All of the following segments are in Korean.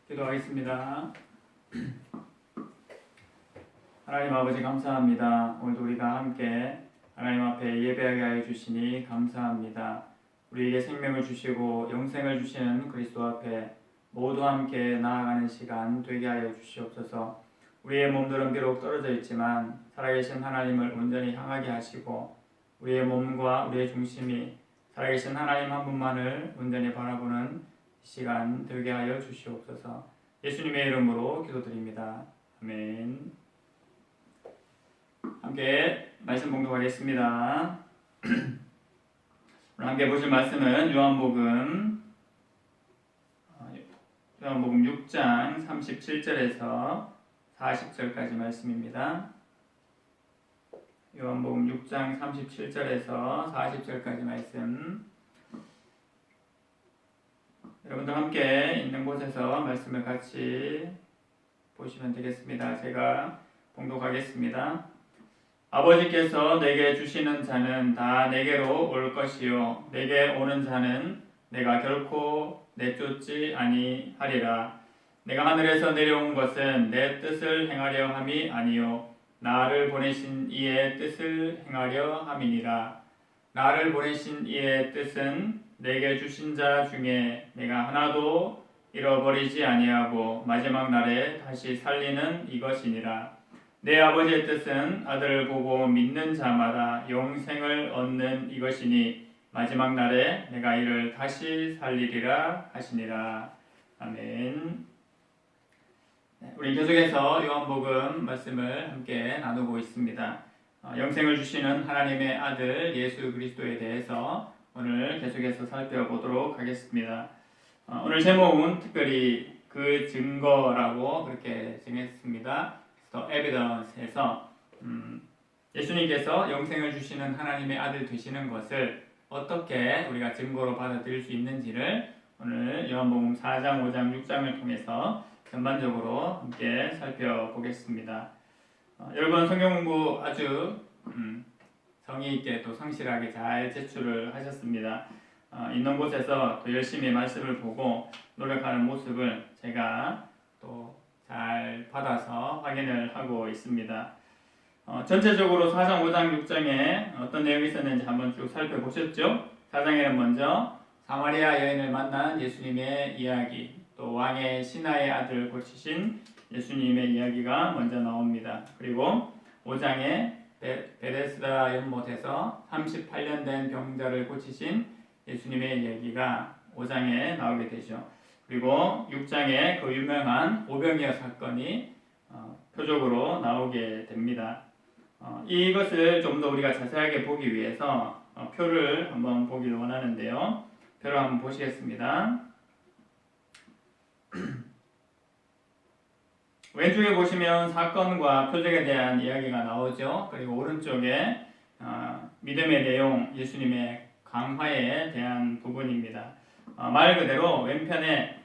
기도하겠습니다. 하나님 아버지 감사합니다. 오늘도 우리가 함께 하나님 앞에 예배하게 하여 주시니 감사합니다. 우리에게 생명을 주시고 영생을 주시는 그리스도 앞에 모두 함께 나아가는 시간 되게 하여 주시옵소서. 우리의 몸들은 비록 떨어져 있지만 살아계신 하나님을 온전히 향하게 하시고 우리의 몸과 우리의 중심이 살아계신 하나님 한 분만을 온전히 바라보는 시간 되게 하여 주시옵소서. 예수님의 이름으로 기도드립니다. 아멘. 함께 말씀 봉독하겠습니다. 오늘 함께 보실 말씀은 요한복음 6장 37절에서 40절까지 말씀입니다. 요한복음 6장 37절에서 40절까지 말씀. 여러분들 함께 있는 곳에서 말씀을 같이 보시면 되겠습니다. 제가 봉독하겠습니다. 아버지께서 내게 주시는 자는 다 내게로 올 것이요 내게 오는 자는 내가 결코 내쫓지 아니하리라. 내가 하늘에서 내려온 것은 내 뜻을 행하려 함이 아니요 나를 보내신 이의 뜻을 행하려 함이니라. 나를 보내신 이의 뜻은 내게 주신 자 중에 내가 하나도 잃어버리지 아니하고 마지막 날에 다시 살리는 이것이니라. 내 아버지의 뜻은 아들을 보고 믿는 자마다 영생을 얻는 이것이니 마지막 날에 내가 이를 다시 살리리라 하시니라. 아멘. 우리 계속해서 요한복음 말씀을 함께 나누고 있습니다. 영생을 주시는 하나님의 아들 예수 그리스도에 대해서 오늘 계속해서 살펴보도록 하겠습니다. 오늘 제목은 특별히 그 증거라고 그렇게 정했습니다. The Evidence에서 예수님께서 영생을 주시는 하나님의 아들 되시는 것을 어떻게 우리가 증거로 받아들일 수 있는지를 오늘 요한복음 4장, 5장, 6장을 통해서 전반적으로 함께 살펴보겠습니다. 여러분 성경 공부 아주 성의 있게 또 성실하게 잘 제출을 하셨습니다. 있는 곳에서 또 열심히 말씀을 보고 노력하는 모습을 제가 또 잘 받아서 확인을 하고 있습니다. 전체적으로 4장, 5장, 6장에 어떤 내용이 있었는지 한번 쭉 살펴보셨죠? 4장에는 먼저 사마리아 여인을 만난 예수님의 이야기, 또 왕의 신하의 아들 고치신 예수님의 이야기가 먼저 나옵니다. 그리고 5장에 베데스다 연못에서 38년 된 병자를 고치신 예수님의 이야기가 5장에 나오게 되죠. 그리고 6장에 그 유명한 오병이어 사건이 표적으로 나오게 됩니다. 이것을 좀 더 우리가 자세하게 보기 위해서 표를 한번 보기를 원하는데요. 표를 한번 보시겠습니다. 왼쪽에 보시면 사건과 표적에 대한 이야기가 나오죠. 그리고 오른쪽에 믿음의 내용, 예수님의 강화에 대한 부분입니다. 말 그대로 왼편에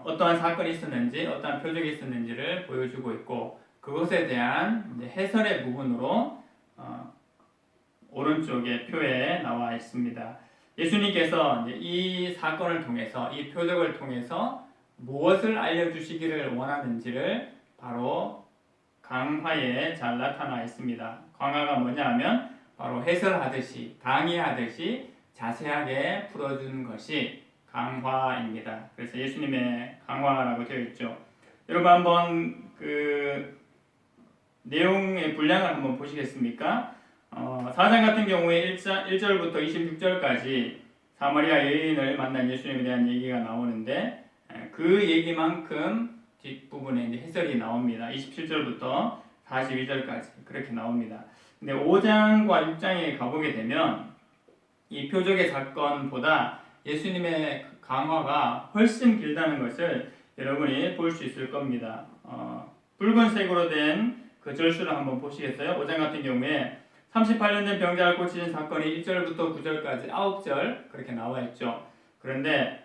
어떠한 사건이 있었는지, 어떠한 표적이 있었는지를 보여주고 있고 그것에 대한 해설의 부분으로 오른쪽에 표에 나와 있습니다. 예수님께서 이 사건을 통해서, 이 표적을 통해서 무엇을 알려주시기를 원하는지를 바로 강화에 잘 나타나 있습니다. 강화가 뭐냐 하면 바로 해설하듯이, 강의하듯이 자세하게 풀어주는 것이 강화입니다. 그래서 예수님의 강화라고 되어 있죠. 여러분 한번 그 내용의 분량을 한번 보시겠습니까? 4장 같은 경우에 1절부터 26절까지 사마리아 여인을 만난 예수님에 대한 얘기가 나오는데 그 얘기만큼 뒷부분에 이제 해설이 나옵니다. 27절부터 42절까지 그렇게 나옵니다. 근데 5장과 6장에 가보게 되면 이 표적의 사건보다 예수님의 강화가 훨씬 길다는 것을 여러분이 볼 수 있을 겁니다. 붉은색으로 된 그 절수를 한번 보시겠어요? 5장 같은 경우에 38년 된 병자를 고치신 사건이 1절부터 9절까지 9절 그렇게 나와 있죠. 그런데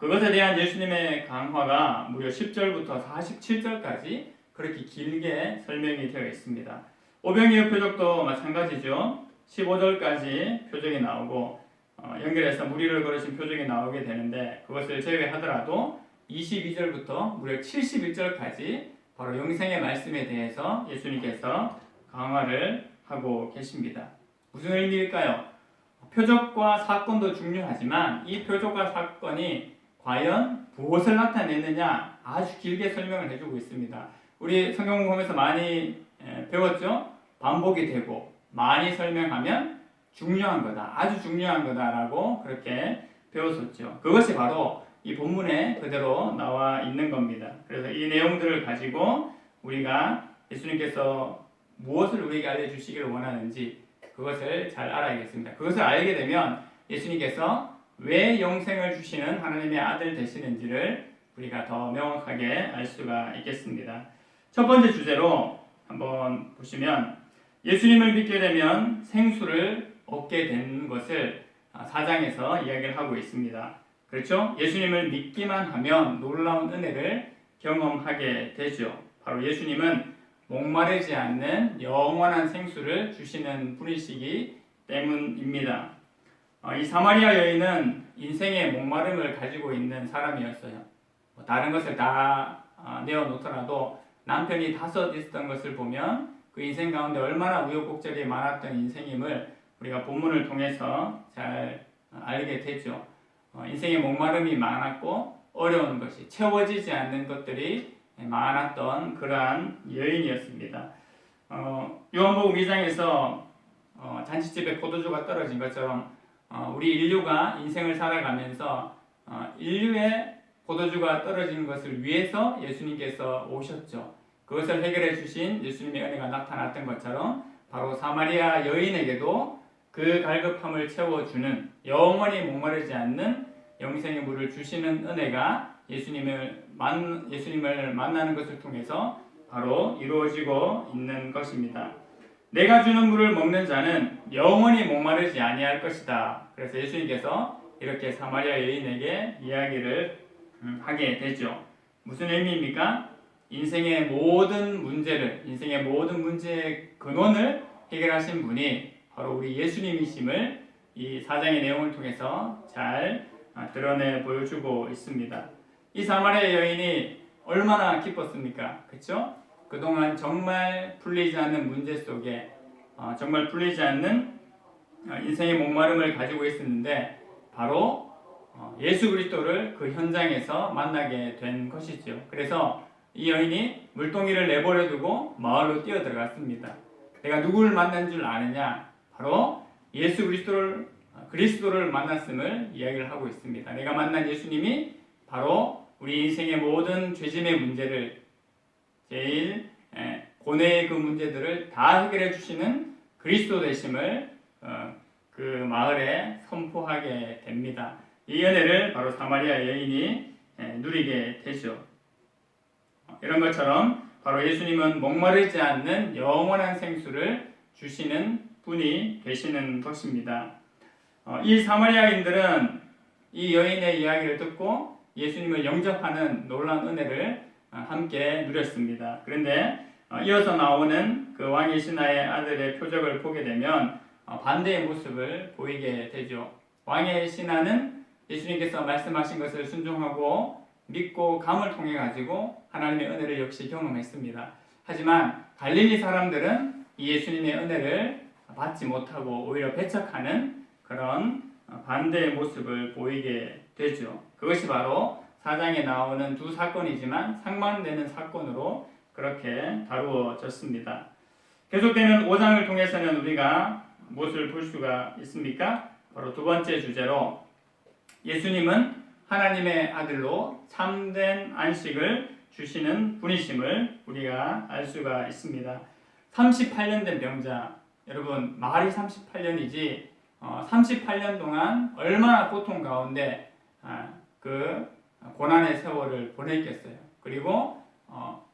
그것에 대한 예수님의 강화가 무려 10절부터 47절까지 그렇게 길게 설명이 되어 있습니다. 오병이어 표적도 마찬가지죠. 15절까지 표적이 나오고 연결해서 무리를 걸으신 표적이 나오게 되는데 그것을 제외하더라도 22절부터 무려 71절까지 바로 영생의 말씀에 대해서 예수님께서 강화를 하고 계십니다. 무슨 의미일까요? 표적과 사건도 중요하지만 이 표적과 사건이 과연 무엇을 나타내느냐 아주 길게 설명을 해주고 있습니다. 우리 성경 보면서 많이 배웠죠? 반복이 되고 많이 설명하면 중요한 거다, 아주 중요한 거다라고 그렇게 배웠었죠. 그것이 바로 이 본문에 그대로 나와 있는 겁니다. 그래서 이 내용들을 가지고 우리가 예수님께서 무엇을 우리에게 알려주시기를 원하는지 그것을 잘 알아야겠습니다. 그것을 알게 되면 예수님께서 왜 영생을 주시는 하나님의 아들 되시는지를 우리가 더 명확하게 알 수가 있겠습니다. 첫 번째 주제로 한번 보시면 예수님을 믿게 되면 생수를 얻게 된 것을 4장에서 이야기를 하고 있습니다. 그렇죠? 예수님을 믿기만 하면 놀라운 은혜를 경험하게 되죠. 바로 예수님은 목마르지 않는 영원한 생수를 주시는 분이시기 때문입니다. 이 사마리아 여인은 인생의 목마름을 가지고 있는 사람이었어요. 다른 것을 다 내어놓더라도 남편이 5 있었던 것을 보면 그 인생 가운데 얼마나 우여곡절이 많았던 인생임을 우리가 본문을 통해서 잘 알게 되죠. 인생의 목마름이 많았고 어려운 것이 채워지지 않는 것들이 많았던 그러한 여인이었습니다. 요한복음 2장에서 잔치집에 포도주가 떨어진 것처럼 우리 인류가 인생을 살아가면서 인류의 포도주가 떨어진 것을 위해서 예수님께서 오셨죠. 그것을 해결해 주신 예수님의 은혜가 나타났던 것처럼 바로 사마리아 여인에게도 그 갈급함을 채워주는 영원히 목마르지 않는 영생의 물을 주시는 은혜가 예수님을 만나는 것을 통해서 바로 이루어지고 있는 것입니다. 내가 주는 물을 먹는 자는 영원히 목마르지 아니할 것이다. 그래서 예수님께서 이렇게 사마리아 여인에게 이야기를 하게 되죠. 무슨 의미입니까? 인생의 모든 문제의 근원을 해결하신 분이 바로 우리 예수님이심을 이 4장의 내용을 통해서 잘 드러내 보여주고 있습니다. 이 사마리아 여인이 얼마나 기뻤습니까? 그렇죠? 그동안 정말 풀리지 않는 문제 속에 정말 풀리지 않는 인생의 목마름을 가지고 있었는데 바로 예수 그리스도를 그 현장에서 만나게 된 것이죠. 그래서 이 여인이 물동이를 내버려 두고 마을로 뛰어들어갔습니다. 내가 누구를 만난 줄 아느냐? 바로 예수 그리스도를 만났음을 이야기를 하고 있습니다. 내가 만난 예수님이 바로 우리 인생의 모든 죄짐의 문제를 제일 고뇌의 그 문제들을 다 해결해 주시는 그리스도 되심을 그 마을에 선포하게 됩니다. 이 은혜를 바로 사마리아 여인이 누리게 되죠. 이런 것처럼 바로 예수님은 목마르지 않는 영원한 생수를 주시는 분이 되시는 것입니다. 이 사마리아인들은 이 여인의 이야기를 듣고 예수님을 영접하는 놀라운 은혜를 함께 누렸습니다. 그런데 이어서 나오는 그 왕의 신하의 아들의 표적을 보게 되면 반대의 모습을 보이게 되죠. 왕의 신하는 예수님께서 말씀하신 것을 순종하고 믿고 감을 통해 가지고 하나님의 은혜를 역시 경험했습니다. 하지만 갈릴리 사람들은 이 예수님의 은혜를 받지 못하고 오히려 배척하는 그런 반대의 모습을 보이게 되죠. 그것이 바로 4장에 나오는 두 사건이지만 상반되는 사건으로 그렇게 다루어졌습니다. 계속되는 5장을 통해서는 우리가 무엇을 볼 수가 있습니까? 바로 두 번째 주제로 예수님은 하나님의 아들로 참된 안식을 주시는 분이심을 우리가 알 수가 있습니다. 38년 된 병자, 여러분 말이 38년이지 38년 동안 얼마나 고통 가운데 그 고난의 세월을 보냈겠어요. 그리고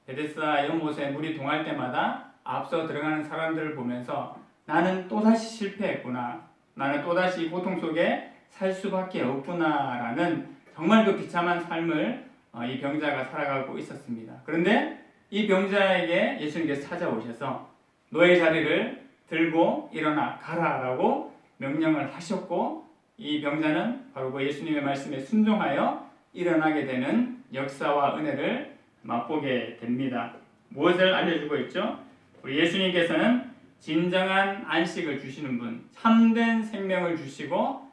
베데스다 연못에 물이 동할 때마다 앞서 들어가는 사람들을 보면서 나는 또다시 실패했구나, 나는 또다시 고통 속에 살 수밖에 없구나라는 정말 그 비참한 삶을 이 병자가 살아가고 있었습니다. 그런데 이 병자에게 예수님께서 찾아오셔서 너의 자리를 들고 일어나 가라라고 명령을 하셨고 이 병자는 바로 그 예수님의 말씀에 순종하여 일어나게 되는 역사와 은혜를 맛보게 됩니다. 무엇을 알려주고 있죠? 우리 예수님께서는 진정한 안식을 주시는 분, 참된 생명을 주시고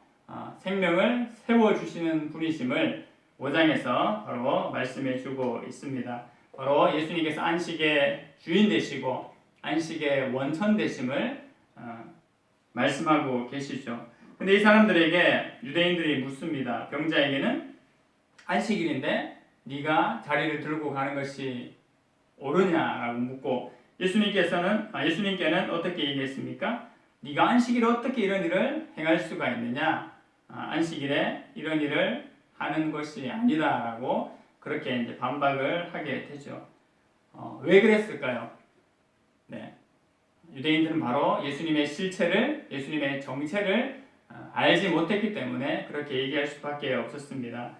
생명을 세워주시는 분이심을 5장에서 바로 말씀해 주고 있습니다. 바로 예수님께서 안식의 주인 되시고 안식의 원천 되심을 말씀하고 계시죠. 근데 이 사람들에게 유대인들이 묻습니다. 병자에게는 안식일인데 네가 자리를 들고 가는 것이 옳으냐라고 묻고 예수님께는 어떻게 얘기했습니까? 네가 안식일에 어떻게 이런 일을 행할 수가 있느냐? 안식일에 이런 일을 하는 것이 아니다라고 그렇게 이제 반박을 하게 되죠. 왜 그랬을까요? 네. 유대인들은 바로 예수님의 실체를, 예수님의 정체를 알지 못했기 때문에 그렇게 얘기할 수밖에 없었습니다.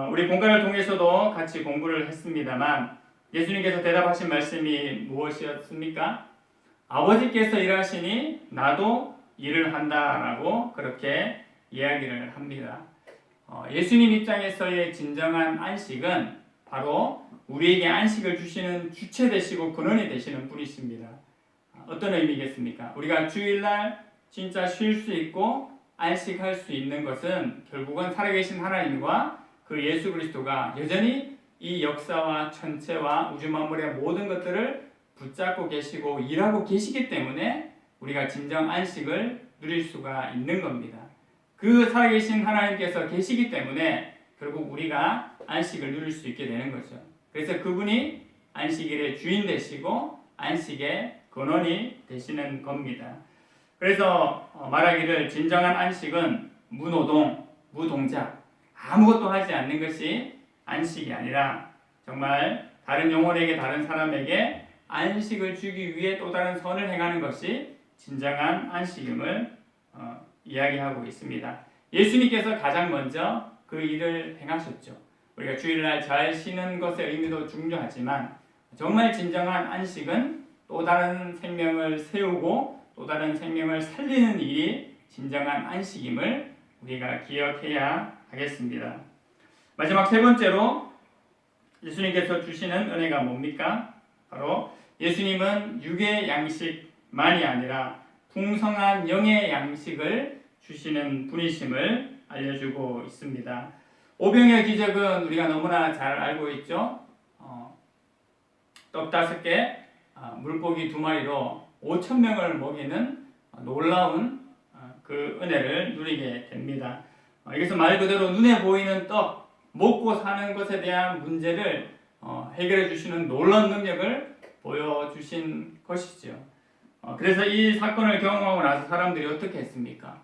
우리 본문을 통해서도 같이 공부를 했습니다만 예수님께서 대답하신 말씀이 무엇이었습니까? 아버지께서 일하시니 나도 일을 한다라고 그렇게 이야기를 합니다. 예수님 입장에서의 진정한 안식은 바로 우리에게 안식을 주시는 주체 되시고 근원이 되시는 분이십니다. 어떤 의미겠습니까? 우리가 주일날 진짜 쉴 수 있고 안식할 수 있는 것은 결국은 살아계신 하나님과 그 예수 그리스도가 여전히 이 역사와 천체와 우주 만물의 모든 것들을 붙잡고 계시고 일하고 계시기 때문에 우리가 진정 안식을 누릴 수가 있는 겁니다. 그 살아계신 하나님께서 계시기 때문에 결국 우리가 안식을 누릴 수 있게 되는 거죠. 그래서 그분이 안식일의 주인 되시고 안식의 근원이 되시는 겁니다. 그래서 말하기를 진정한 안식은 무노동, 무동작, 아무것도 하지 않는 것이 안식이 아니라 정말 다른 영혼에게 다른 사람에게 안식을 주기 위해 또 다른 선을 행하는 것이 진정한 안식임을 이야기하고 있습니다. 예수님께서 가장 먼저 그 일을 행하셨죠. 우리가 주일날 잘 쉬는 것의 의미도 중요하지만 정말 진정한 안식은 또 다른 생명을 세우고 또 다른 생명을 살리는 일이 진정한 안식임을 우리가 기억해야 하겠습니다. 마지막 세 번째로 예수님께서 주시는 은혜가 뭡니까? 바로 예수님은 육의 양식만이 아니라 풍성한 영의 양식을 주시는 분이심을 알려주고 있습니다. 오병의 기적은 우리가 너무나 잘 알고 있죠. 떡 5개, 물고기 2마리로 5,000명을 먹이는 놀라운 그 은혜를 누리게 됩니다. 여기서 말 그대로 눈에 보이는 떡, 먹고 사는 것에 대한 문제를 해결해 주시는 놀라운 능력을 보여주신 것이죠. 그래서 이 사건을 경험하고 나서 사람들이 어떻게 했습니까?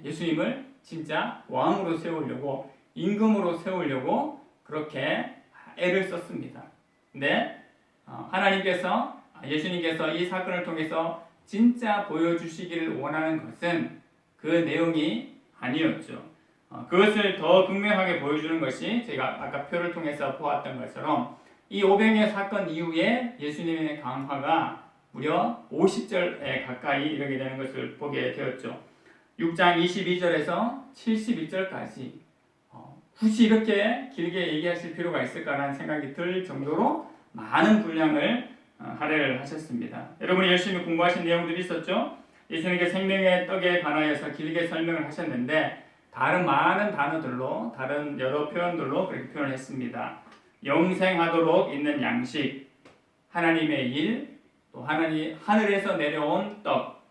예수님을 진짜 왕으로 세우려고, 임금으로 세우려고 그렇게 애를 썼습니다. 근데 하나님께서, 예수님께서 이 사건을 통해서 진짜 보여주시기를 원하는 것은 그 내용이 아니었죠. 그것을 더 극명하게 보여주는 것이 제가 아까 표를 통해서 보았던 것처럼 이 오병이어 사건 이후에 예수님의 강화가 무려 50절에 가까이 이르게 되는 것을 보게 되었죠. 6장 22절에서 71절까지 굳이 이렇게 길게 얘기하실 필요가 있을까라는 생각이 들 정도로 많은 분량을 할애를 하셨습니다. 여러분이 열심히 공부하신 내용들이 있었죠. 예수님께 생명의 떡에 관하여서 길게 설명을 하셨는데 다른 많은 단어들로, 다른 여러 표현들로 그렇게 표현을 했습니다. 영생하도록 있는 양식, 하나님의 일, 또 하늘에서 내려온 떡,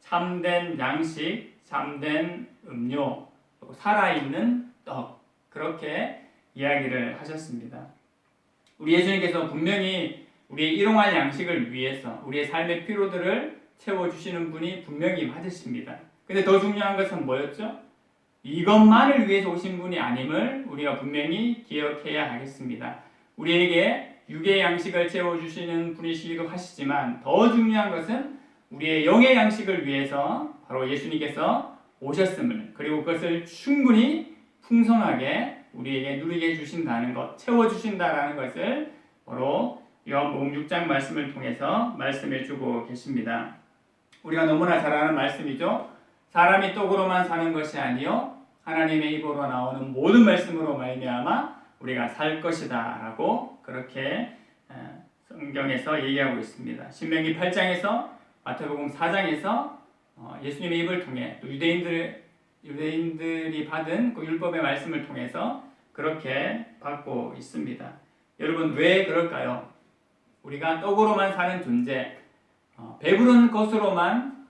참된 양식, 참된 음료, 또 살아있는 떡, 그렇게 이야기를 하셨습니다. 우리 예수님께서 분명히 우리의 일용할 양식을 위해서 우리의 삶의 필요들을 채워주시는 분이 분명히 맞으십니다. 근데 더 중요한 것은 뭐였죠? 이것만을 위해서 오신 분이 아님을 우리가 분명히 기억해야 하겠습니다. 우리에게 육의 양식을 채워주시는 분이시기도 하시지만 더 중요한 것은 우리의 영의 양식을 위해서 바로 예수님께서 오셨음을, 그리고 그것을 충분히 풍성하게 우리에게 누리게 해주신다는 것, 채워주신다는 것을 바로 요한복음 6장 말씀을 통해서 말씀해주고 계십니다. 우리가 너무나 잘 아는 말씀이죠. 사람이 떡으로만 사는 것이 아니요 하나님의 입으로 나오는 모든 말씀으로 말미암아 우리가 살 것이다 라고 그렇게 성경에서 얘기하고 있습니다. 신명기 8장에서 마태복음 4장에서 예수님의 입을 통해 또 유대인들이 받은 그 율법의 말씀을 통해서 그렇게 받고 있습니다. 여러분 왜 그럴까요? 우리가 떡으로만 사는 존재, 배부른 것으로만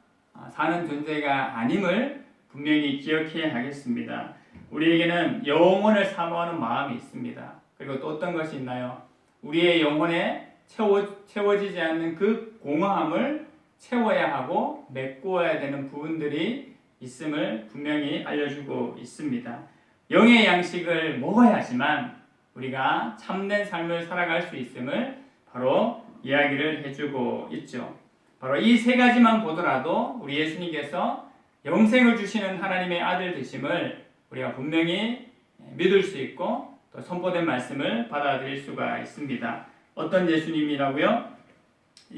사는 존재가 아님을 분명히 기억해야 하겠습니다. 우리에게는 영혼을 사모하는 마음이 있습니다. 그리고 또 어떤 것이 있나요? 우리의 영혼에 채워지지 않는 그 공허함을 채워야 하고 메꾸어야 되는 부분들이 있음을 분명히 알려주고 있습니다. 영의 양식을 먹어야지만 우리가 참된 삶을 살아갈 수 있음을 바로 이야기를 해주고 있죠. 바로 이 세 가지만 보더라도 우리 예수님께서 영생을 주시는 하나님의 아들 되심을 우리가 분명히 믿을 수 있고 또 선포된 말씀을 받아들일 수가 있습니다. 어떤 예수님이라고요?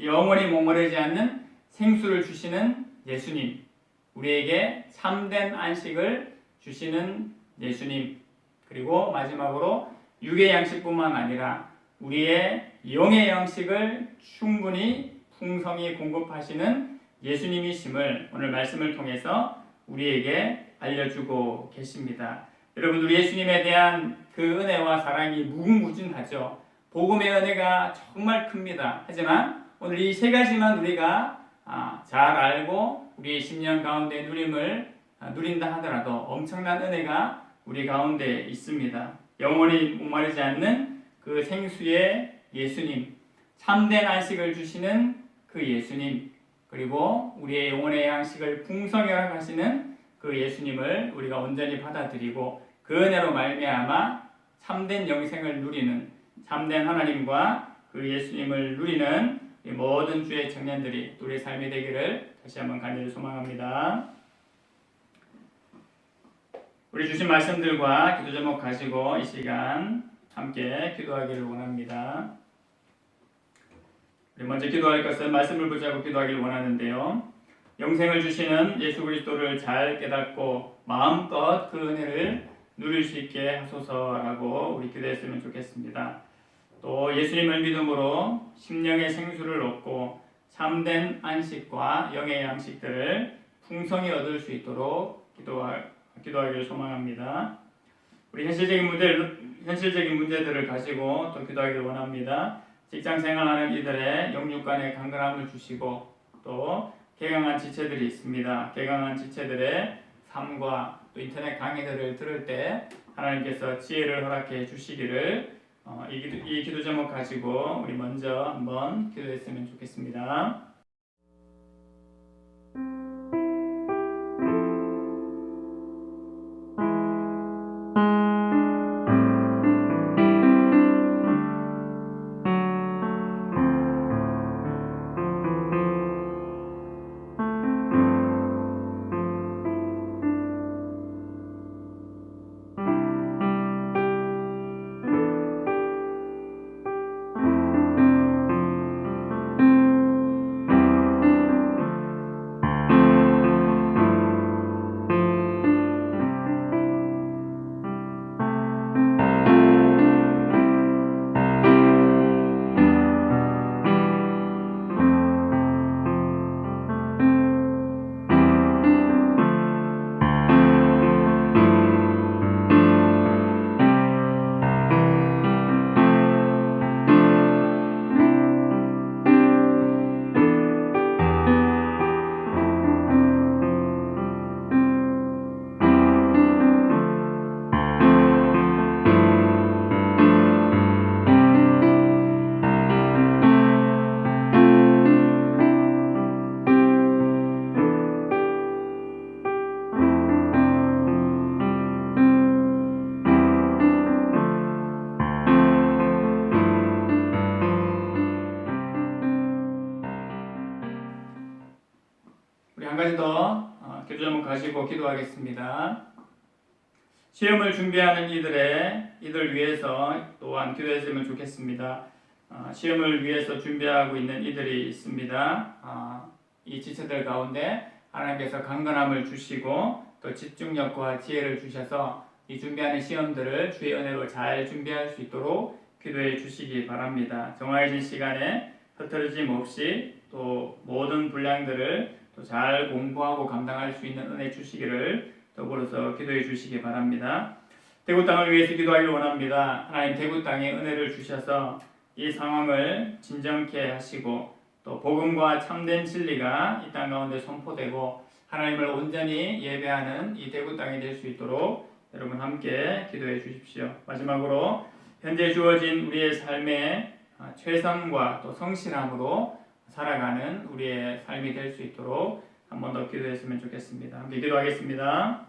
영원히 목마르지 않는 생수를 주시는 예수님, 우리에게 참된 안식을 주시는 예수님, 그리고 마지막으로 육의 양식뿐만 아니라 우리의 영의 양식을 충분히 풍성히 공급하시는 예수님이심을 오늘 말씀을 통해서 우리에게 알려주고 계십니다. 여러분, 우리 예수님에 대한 그 은혜와 사랑이 무궁무진하죠. 복음의 은혜가 정말 큽니다. 하지만 오늘 이 세 가지만 우리가 잘 알고 우리의 심령 가운데 누린다 하더라도 엄청난 은혜가 우리 가운데 있습니다. 영원히 목마르지 않는 그 생수의 예수님, 참된 안식을 주시는 그 예수님, 그리고 우리의 영혼의 양식을 풍성히 허락하시는 그 예수님을 우리가 온전히 받아들이고 그 은혜로 말미암아 참된 영생을 누리는, 참된 하나님과 그 예수님을 누리는 모든 주의 청년들이 우리의 삶이 되기를 다시 한번 간절히 소망합니다. 우리 주신 말씀들과 기도 제목 가지고 이 시간 함께 기도하기를 원합니다. 우리 먼저 기도할 것은 말씀을 붙잡고 기도하기를 원하는데요. 영생을 주시는 예수 그리스도를 잘 깨닫고 마음껏 그 은혜를 누릴 수 있게 하소서라고 우리 기도했으면 좋겠습니다. 또 예수님을 믿음으로 심령의 생수를 얻고 참된 안식과 영의 양식들을 풍성히 얻을 수 있도록 기도하기를 소망합니다. 우리 현실적인 문제들을 가지고 또 기도하기를 원합니다. 직장 생활하는 이들의 영육간의 강건함을 주시고 또 개강한 지체들이 있습니다. 개강한 지체들의 삶과 또 인터넷 강의들을 들을 때 하나님께서 지혜를 허락해 주시기를 이 기도 제목 가지고 우리 먼저 한번 기도했으면 좋겠습니다. 우리 한 가지 더 기도 제목 가지고 기도하겠습니다. 시험을 준비하는 이들 위해서 또한 기도했으면 좋겠습니다. 시험을 위해서 준비하고 있는 이들이 있습니다. 이 지체들 가운데 하나님께서 강건함을 주시고 또 집중력과 지혜를 주셔서 이 준비하는 시험들을 주의 은혜로 잘 준비할 수 있도록 기도해 주시기 바랍니다. 정해진 시간에 흐트러짐 없이 또 모든 분량들을 또 잘 공부하고 감당할 수 있는 은혜 주시기를 더불어서 기도해 주시기 바랍니다. 대구 땅을 위해서 기도하기를 원합니다. 하나님, 대구 땅에 은혜를 주셔서 이 상황을 진정케 하시고 또 복음과 참된 진리가 이 땅 가운데 선포되고 하나님을 온전히 예배하는 이 대구 땅이 될 수 있도록 여러분 함께 기도해 주십시오. 마지막으로 현재 주어진 우리의 삶의 최선과 또 성실함으로 살아가는 우리의 삶이 될 수 있도록 한 번 더 기도했으면 좋겠습니다. 함께 기도하겠습니다.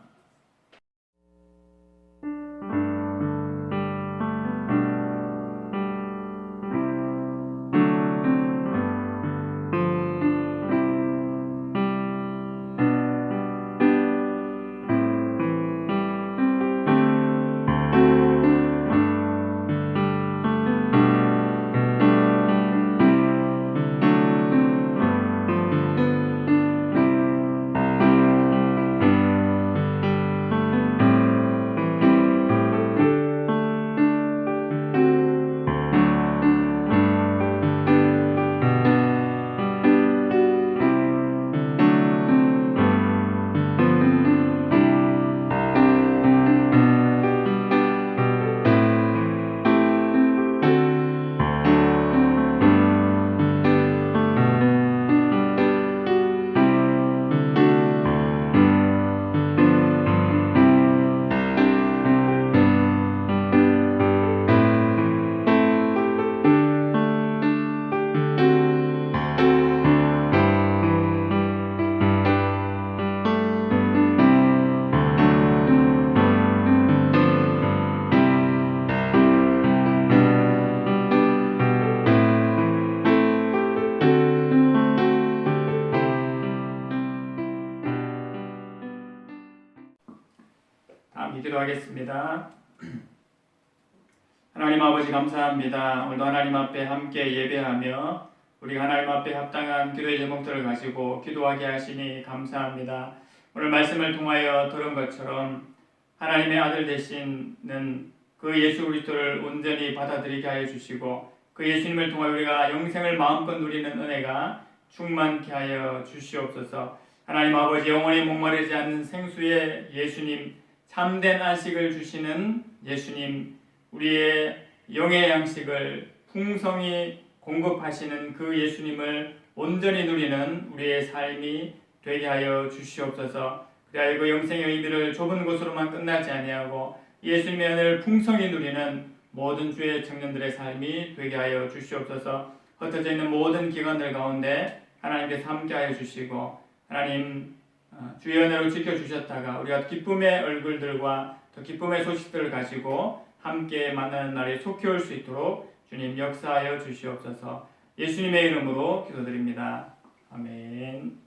기도하겠습니다. 하나님 아버지 감사합니다. 오늘도 하나님 앞에 함께 예배하며 우리가 하나님 앞에 합당한 기도의 제목들을 가지고 기도하게 하시니 감사합니다. 오늘 말씀을 통하여 들은 것처럼 하나님의 아들 되시는 그 예수 그리스도를 온전히 받아들이게 하여 주시고 그 예수님을 통하여 우리가 영생을 마음껏 누리는 은혜가 충만케 하여 주시옵소서. 하나님 아버지, 영원히 목마르지 않는 생수의 예수님, 참된 안식을 주시는 예수님, 우리의 영의 양식을 풍성히 공급하시는 그 예수님을 온전히 누리는 우리의 삶이 되게 하여 주시옵소서. 그리하여 그 영생의 의미를 좁은 곳으로만 끝나지 아니하고 예수님의 은혜를 풍성히 누리는 모든 주의 청년들의 삶이 되게 하여 주시옵소서. 흩어져 있는 모든 기관들 가운데 하나님께서 함께하여 주시고 하나님 주의 은혜로 지켜주셨다가 우리가 기쁨의 얼굴들과 또 기쁨의 소식들을 가지고 함께 만나는 날이 속히 올 수 있도록 주님 역사하여 주시옵소서. 예수님의 이름으로 기도드립니다. 아멘.